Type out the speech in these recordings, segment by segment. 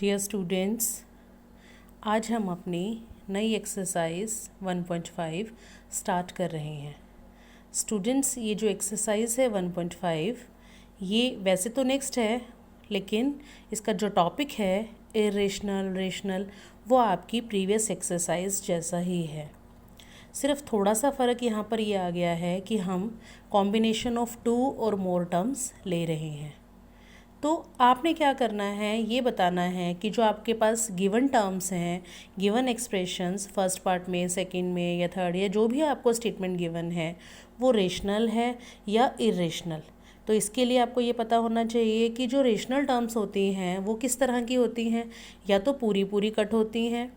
Dear students, आज हम अपनी नई एक्सरसाइज 1.5 स्टार्ट कर रहे हैं। स्टूडेंट्स, ये जो एक्सरसाइज है 1.5 ये वैसे तो नेक्स्ट है, लेकिन इसका जो टॉपिक है इरेशनल रेशनल वो आपकी प्रीवियस एक्सरसाइज जैसा ही है। सिर्फ थोड़ा सा फ़र्क यहाँ पर ये आ गया है कि हम कॉम्बिनेशन ऑफ 2 और मोर टर्म्स ले रहे हैं। तो आपने क्या करना है, ये बताना है कि जो आपके पास गिवन टर्म्स हैं, गिवन एक्सप्रेशंस फर्स्ट पार्ट में, सेकंड में या थर्ड या जो भी आपको स्टेटमेंट गिवन है वो रेशनल है या इरेशनल। तो इसके लिए आपको ये पता होना चाहिए कि जो रेशनल टर्म्स होती हैं वो किस तरह की होती हैं। या तो पूरी पूरी कट होती हैं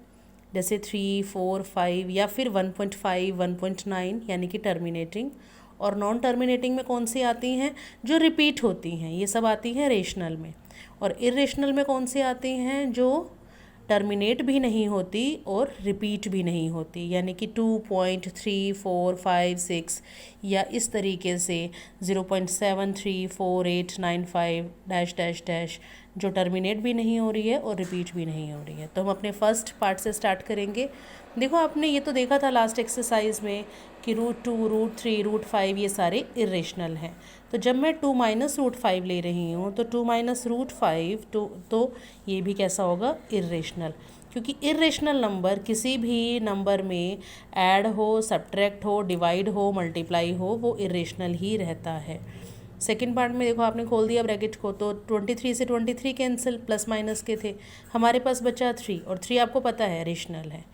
जैसे 3, 4, 5 या फिर 1.5, 1.9 यानी कि टर्मिनेटिंग। और नॉन टर्मिनेटिंग में कौन सी आती हैं, जो रिपीट होती हैं, ये सब आती हैं रेशनल में। और इरेशनल में कौन सी आती हैं, जो टर्मिनेट भी नहीं होती और रिपीट भी नहीं होती, यानी कि 2.3, 4, 5, 6 या इस तरीके से 0.734895 डैश डैश डैश, जो टर्मिनेट भी नहीं हो रही है और रिपीट भी नहीं हो रही है। तो हम अपने फर्स्ट पार्ट से स्टार्ट करेंगे। देखो, आपने ये तो देखा था लास्ट एक्सरसाइज में कि √2, √3, √5 ये सारे इरेशनल हैं। तो जब मैं 2 - √5 ले रही हूँ तो 2 - √5 तो ये भी कैसा होगा, इरेशनल। क्योंकि इरेशनल नंबर किसी भी नंबर में ऐड हो, सब्ट्रैक्ट हो, डिवाइड हो, मल्टीप्लाई हो, वो इरेशनल ही रहता है। सेकेंड पार्ट में देखो, आपने खोल दिया ब्रैकेट को तो 23 से 23 कैंसिल, प्लस माइनस के थे, हमारे पास बचा 3 और 3 आपको पता है रेशनल है।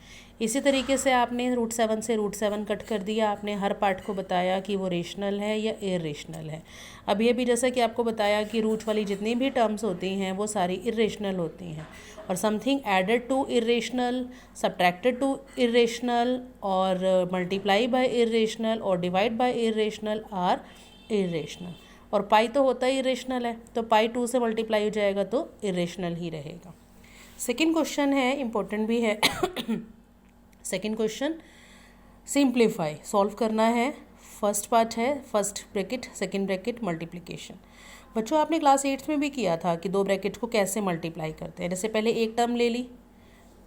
इसी तरीके से आपने √7 से √7 कट कर दिया। आपने हर पार्ट को बताया कि वो रेशनल है या इरेशनल है। अब ये भी जैसा कि आपको बताया कि रूट वाली जितनी भी टर्म्स होती हैं वो सारी इरेशनल होती हैं। और something added to irrational, subtracted to irrational और मल्टीप्लाई बाय इरेशनल और divide by irrational are irrational. और पाई तो होता ही इरेशनल है, तो पाई 2 से मल्टीप्लाई हो जाएगा तो इरेशनल ही रहेगा। सेकेंड क्वेश्चन है, इम्पोर्टेंट भी है। सेकेंड क्वेश्चन सिंप्लीफाई सॉल्व करना है। फर्स्ट पार्ट है first bracket second bracket multiplication. बच्चों, आपने क्लास 8 में भी किया था कि 2 ब्रैकेट को कैसे मल्टीप्लाई करते हैं। जैसे पहले एक टर्म ले ली,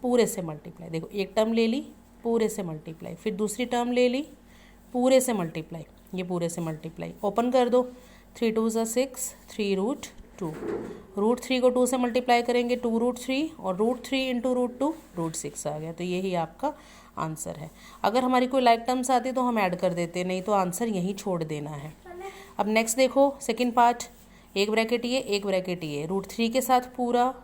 पूरे से मल्टीप्लाई। देखो, एक टर्म ले ली, पूरे से मल्टीप्लाई, फिर दूसरी टर्म ले ली, पूरे से मल्टीप्लाई, ये पूरे से मल्टीप्लाई। ओपन कर दो, 3 2 = 6, 3 √2। √3 को 2 से मल्टीप्लाई करेंगे 2 √3 और √3 × √2 √6 आ गया। तो यही आपका आंसर है। अगर हमारी कोई लाइक टर्म्स आती तो हम ऐड कर देते, नहीं तो आंसर यहीं छोड़ देना है। अब नेक्स्ट देखो, सेकंड पार्ट, एक ब्रैकेट ये, एक ब्रैकेट ये, √3 के साथ पूरा,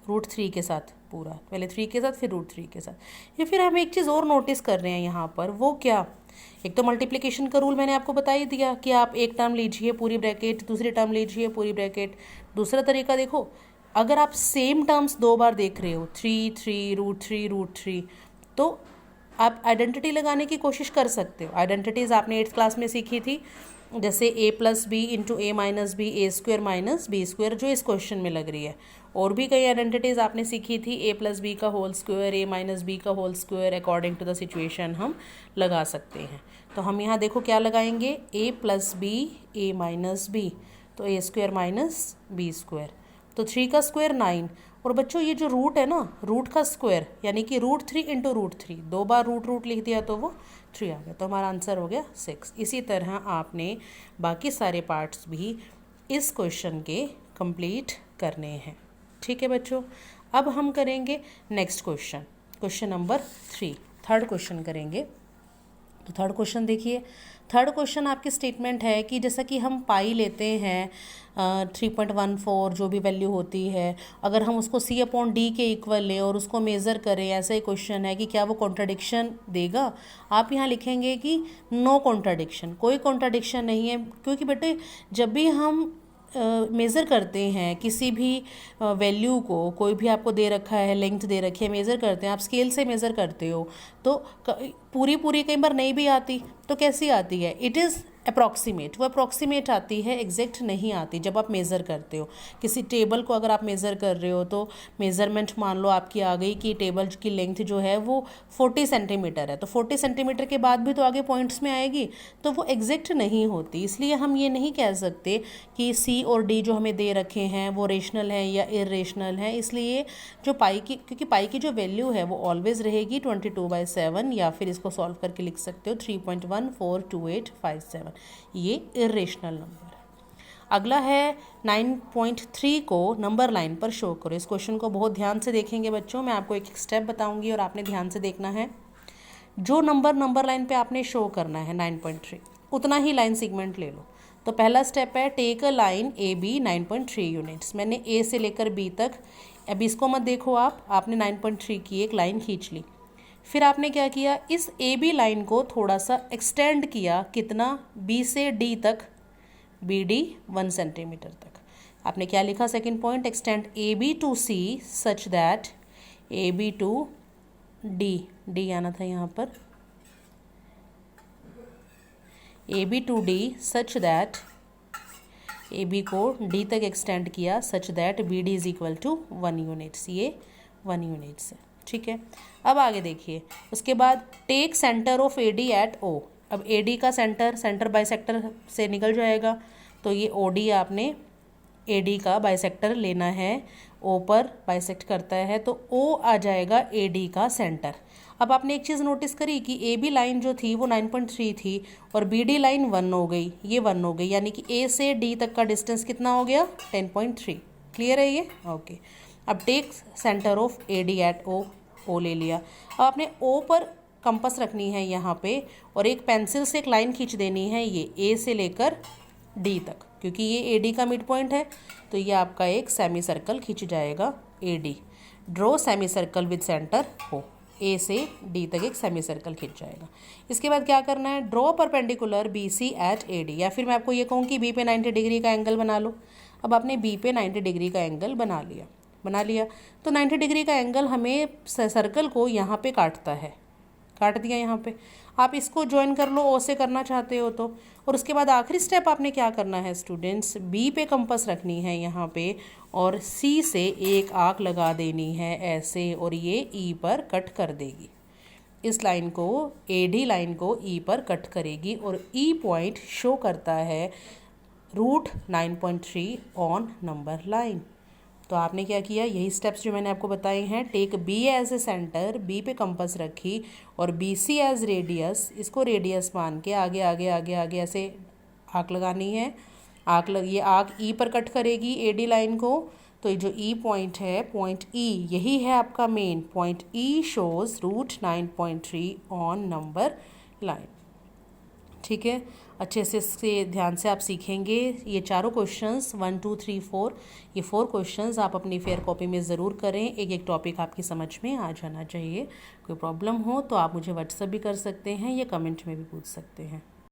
√3 के साथ पूरा, पहले 3 के साथ फिर √3 के साथ। या फिर हम एक चीज़ और नोटिस कर रहे हैं यहाँ पर, वो क्या, एक तो मल्टीप्लिकेशन का रूल मैंने आपको बता ही दिया कि आप एक टर्म लीजिए पूरी ब्रैकेट, दूसरी टर्म लीजिए पूरी ब्रैकेट। दूसरा तरीका देखो, अगर आप सेम टर्म्स 2 बार देख रहे हो, 3 3 √3 √3, तो आप आइडेंटिटी लगाने की कोशिश कर सकते हो। आइडेंटिटीज़ आपने 8th क्लास में सीखी थी, जैसे a + b × a - b, a² - b², जो इस क्वेश्चन में लग रही है। और भी कई आइडेंटिटीज़ आपने सीखी थी, a + b का होल स्क्वायर, a - b का whole square, according to the situation हम लगा सकते हैं। तो हम यहाँ देखो क्या लगाएंगे, a + b, a - b, तो a² - b², तो 3 का स्क्वायर 9। और बच्चों, ये जो रूट है ना, रूट का स्क्वायर यानी कि √3 × √3, 2 बार रूट लिख दिया तो वो 3 आ गया, तो हमारा आंसर हो गया 6। इसी तरह आपने बाकी सारे पार्ट्स भी इस क्वेश्चन के कंप्लीट करने हैं। ठीक है बच्चों, अब हम करेंगे next question, question number 3, third question करेंगे। तो थर्ड क्वेश्चन देखिए, थर्ड क्वेश्चन आपकी स्टेटमेंट है कि जैसा कि हम पाई लेते हैं 3.14 जो भी वैल्यू होती है, अगर हम उसको C/D के इक्वल लें और उसको मेज़र करें, ऐसा ही क्वेश्चन है कि क्या वो कॉन्ट्राडिक्शन देगा। आप यहाँ लिखेंगे कि नो कॉन्ट्राडिक्शन, कोई कॉन्ट्राडिक्शन नहीं है। क्योंकि बेटे, जब भी हम मेज़र करते हैं किसी भी वैल्यू को, कोई भी आपको दे रखा है, लेंथ दे रखी है, मेज़र करते हैं, आप स्केल से मेज़र करते हो, तो पूरी कई बार नहीं भी आती, तो कैसी आती है, इट इज़ अप्रॉक्सीमेट, वो अप्रॉक्सीमेट आती है, एग्जैक्ट नहीं आती। जब आप मेज़र करते हो किसी टेबल को, अगर आप मेज़र कर रहे हो तो मेज़रमेंट मान लो आपकी आ गई कि टेबल की लेंथ जो है वो 40 सेंटीमीटर है, तो 40 सेंटीमीटर के बाद भी तो आगे पॉइंट्स में आएगी, तो वो एग्जैक्ट नहीं होती। इसलिए हम ये नहीं कह सकते कि सी और डी जो हमें दे रखे हैं वो रेशनल हैं या इरेशनल हैं। इसलिए जो पाई की, क्योंकि पाई की जो वैल्यू है वो ऑलवेज रहेगी 22/7, या फिर इसको सॉल्व करके लिख सकते हो 3.142857, ये इरेशनल नंबर है। अगला है 9.3 को नंबर लाइन पर शो करो। इस क्वेश्चन को बहुत ध्यान से देखेंगे बच्चों, मैं आपको एक स्टेप बताऊंगी और आपने ध्यान से देखना है। जो नंबर लाइन पे आपने शो करना है 9.3, उतना ही लाइन सेगमेंट ले लो। तो पहला स्टेप है take a line A B 9.3 units. मैंने ए से लेकर बी तक, अब इसको मत देखो आपने 9.3 की एक लाइन खींच ली। फिर आपने क्या किया, इस ए बी लाइन को थोड़ा सा एक्सटेंड किया, कितना, बी से डी तक, बी डी 1 सेंटीमीटर तक। आपने क्या लिखा second point, extend A B to C such that A B to D, D आना था यहाँ पर, A B to D such that, A B को डी तक एक्सटेंड किया such that B D is equal to 1 units, ये 1 units है। ठीक है, अब आगे देखिए, उसके बाद take centre of A D at O. अब ए डी का सेंटर बाइसेक्टर से निकल जाएगा, तो ये ओ डी आपने ए डी का बाइसेक्टर लेना है, ओ पर बाइसेक्ट करता है तो ओ आ जाएगा ए डी का सेंटर। अब आपने एक चीज़ नोटिस करी कि ए बी लाइन जो थी वो 9.3 थी और बी डी लाइन 1 हो गई, ये 1 हो गई, यानी कि ए से डी तक का डिस्टेंस कितना हो गया, 10.3। क्लियर है ये, ओके। अब take centre of A D at O, O ले लिया। अब आपने ओ पर कंपास रखनी है यहाँ पे और एक पेंसिल से एक लाइन खींच देनी है, ये ए से लेकर डी तक, क्योंकि ये ए डी का मिड पॉइंट है, तो ये आपका एक सेमी सर्कल खींच जाएगा A D. Draw semi circle with centre O, A से डी तक एक सेमी सर्कल खींच जाएगा। इसके बाद क्या करना है, draw perpendicular B C at A D, या फिर मैं आपको ये कहूँ कि बी पे 90 डिग्री का एंगल बना लो। अब आपने बी पे 90 डिग्री का एंगल बना लिया तो 90 डिग्री का एंगल हमें सर्कल को यहाँ पे काटता है, काट दिया यहाँ पे। आप इसको ज्वाइन कर लो ओ से करना चाहते हो तो। और उसके बाद आखिरी स्टेप आपने क्या करना है स्टूडेंट्स, बी पे कंपास रखनी है यहाँ पे और सी से एक आर्क लगा देनी है ऐसे, और ये ई पर कट कर देगी। इस लाइन को, ए डी लाइन को ई पर कट करेगी और ई पॉइंट शो करता है रूट 9.3 ऑन नंबर लाइन। तो आपने क्या किया, यही स्टेप्स जो मैंने आपको बताए हैं। Take B as a centre, B पे कंपास रखी और बी सी एज रेडियस, इसको रेडियस मान के आगे आगे आगे आगे ऐसे आर्क लगानी है। ये आर्क ई पर कट करेगी ए डी लाइन को, तो ये जो ई पॉइंट है, पॉइंट ई, यही है आपका main point. E shows root 9.3 on number line. ठीक है, अच्छे से इससे ध्यान से आप सीखेंगे। ये चारों क्वेश्चंस 1 2 3 4, ये 4 क्वेश्चंस आप अपनी फेयर कॉपी में ज़रूर करें। एक एक टॉपिक आपकी समझ में आ जाना चाहिए। कोई प्रॉब्लम हो तो आप मुझे व्हाट्सएप भी कर सकते हैं या कमेंट में भी पूछ सकते हैं।